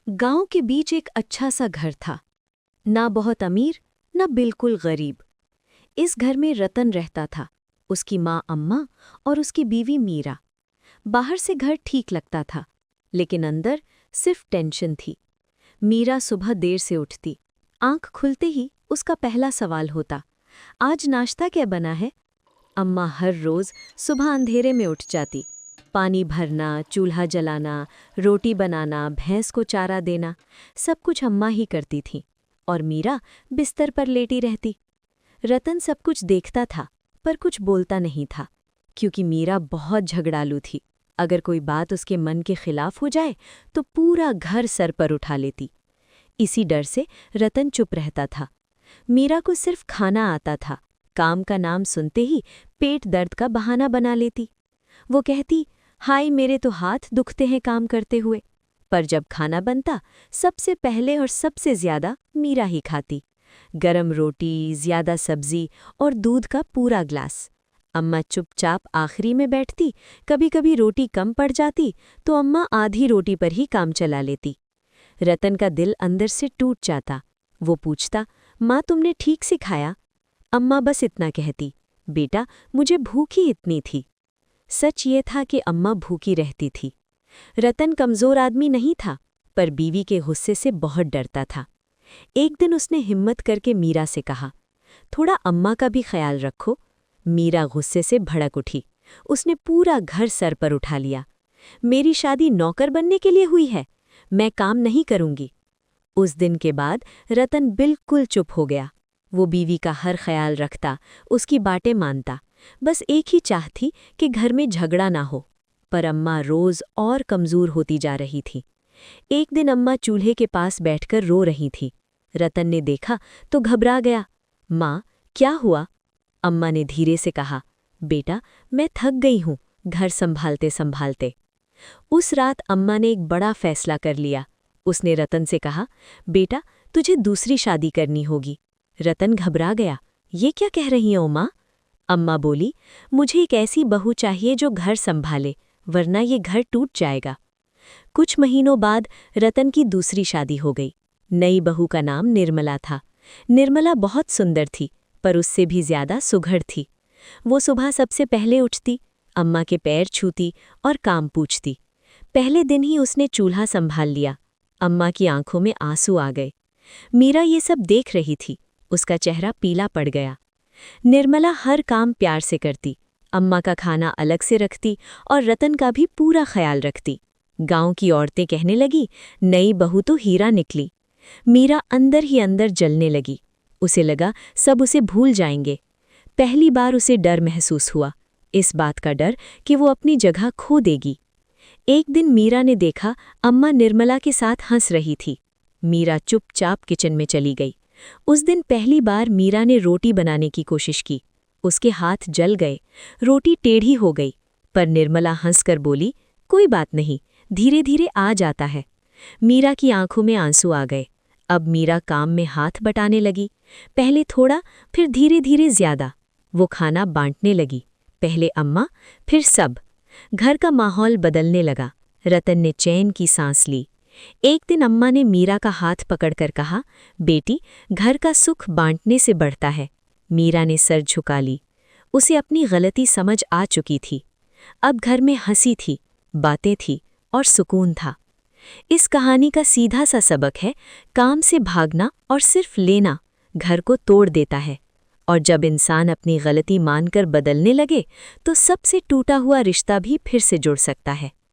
गांव के बीच एक अच्छा सा घर था। ना बहुत अमीर, ना बिल्कुल गरीब। इस घर में रतन रहता था, उसकी माँ अम्मा और उसकी बीवी मीरा। बाहर से घर ठीक लगता था, लेकिन अंदर सिर्फ टेंशन थी। मीरा सुबह देर से उठती। आंख खुलते ही उसका पहला सवाल होता, आज नाश्ता क्या बना है? अम्मा हर रोज सुबह अंधेरे में उठ जाती। पानी भरना, चूल्हा जलाना, रोटी बनाना, भैंस को चारा देना, सब कुछ अम्मा ही करती थीं। और मीरा बिस्तर पर लेटी रहती। रतन सब कुछ देखता था, पर कुछ बोलता नहीं था, क्योंकि मीरा बहुत झगड़ालू थी। अगर कोई बात उसके मन के खिलाफ हो जाए तो पूरा घर सर पर उठा लेती। इसी डर से रतन चुप रहता था। मीरा को सिर्फ खाना आता था। काम का नाम सुनते ही पेट दर्द का बहाना बना लेती। वो कहती, हाय मेरे तो हाथ दुखते हैं काम करते हुए। पर जब खाना बनता, सबसे पहले और सबसे ज्यादा मीरा ही खाती। गरम रोटी, ज्यादा सब्जी और दूध का पूरा ग्लास। अम्मा चुपचाप आखिरी में बैठती। कभी कभी रोटी कम पड़ जाती तो अम्मा आधी रोटी पर ही काम चला लेती। रतन का दिल अंदर से टूट जाता। वो पूछता, माँ तुमने ठीक से खाया? अम्मा बस इतना कहती, बेटा मुझे भूख ही इतनी थी। सच ये था कि अम्मा भूखी रहती थी। रतन कमज़ोर आदमी नहीं था, पर बीवी के गुस्से से बहुत डरता था। एक दिन उसने हिम्मत करके मीरा से कहा, थोड़ा अम्मा का भी ख्याल रखो। मीरा गुस्से से भड़क उठी। उसने पूरा घर सर पर उठा लिया। मेरी शादी नौकर बनने के लिए हुई है, मैं काम नहीं करूंगी। उस दिन के बाद रतन बिल्कुल चुप हो गया। वो बीवी का हर ख्याल रखता, उसकी बातें मानता। बस एक ही चाह थी कि घर में झगड़ा ना हो। पर अम्मा रोज़ और कमज़ोर होती जा रही थी। एक दिन अम्मा चूल्हे के पास बैठकर रो रही थी। रतन ने देखा तो घबरा गया। माँ, क्या हुआ? अम्मा ने धीरे से कहा, बेटा मैं थक गई हूँ घर संभालते संभालते। उस रात अम्मा ने एक बड़ा फैसला कर लिया। उसने रतन से कहा, बेटा तुझे दूसरी शादी करनी होगी। रतन घबरा गया। ये क्या कह रही हो माँ? अम्मा बोली, मुझे एक ऐसी बहू चाहिए जो घर संभाले, वरना ये घर टूट जाएगा। कुछ महीनों बाद रतन की दूसरी शादी हो गई। नई बहू का नाम निर्मला था। निर्मला बहुत सुंदर थी, पर उससे भी ज्यादा सुघड़ थी। वो सुबह सबसे पहले उठती, अम्मा के पैर छूती और काम पूछती। पहले दिन ही उसने चूल्हा संभाल लिया। अम्मा की आंखों में आंसू आ गए। मीरा ये सब देख रही थी। उसका चेहरा पीला पड़ गया। निर्मला हर काम प्यार से करती, अम्मा का खाना अलग से रखती और रतन का भी पूरा ख्याल रखती। गांव की औरतें कहने लगी, नई बहू तो हीरा निकली। मीरा अंदर ही अंदर जलने लगी। उसे लगा सब उसे भूल जाएंगे। पहली बार उसे डर महसूस हुआ, इस बात का डर कि वो अपनी जगह खो देगी। एक दिन मीरा ने देखा अम्मा निर्मला के साथ हंस रही थी। मीरा चुपचाप किचन में चली गई। उस दिन पहली बार मीरा ने रोटी बनाने की कोशिश की। उसके हाथ जल गए, रोटी टेढ़ी हो गई। पर निर्मला हंसकर बोली, कोई बात नहीं, धीरे धीरे आ जाता है। मीरा की आंखों में आंसू आ गए। अब मीरा काम में हाथ बटाने लगी। पहले थोड़ा, फिर धीरे धीरे ज्यादा। वो खाना बांटने लगी, पहले अम्मा, फिर सब। घर का माहौल बदलने लगा। रतन ने चैन की सांस ली। एक दिन अम्मा ने मीरा का हाथ पकड़कर कहा, बेटी घर का सुख बांटने से बढ़ता है। मीरा ने सर झुका ली। उसे अपनी गलती समझ आ चुकी थी। अब घर में हंसी थी, बातें थी और सुकून था। इस कहानी का सीधा सा सबक है, काम से भागना और सिर्फ लेना घर को तोड़ देता है। और जब इंसान अपनी गलती मानकर बदलने लगे तो सबसे टूटा हुआ रिश्ता भी फिर से जुड़ सकता है।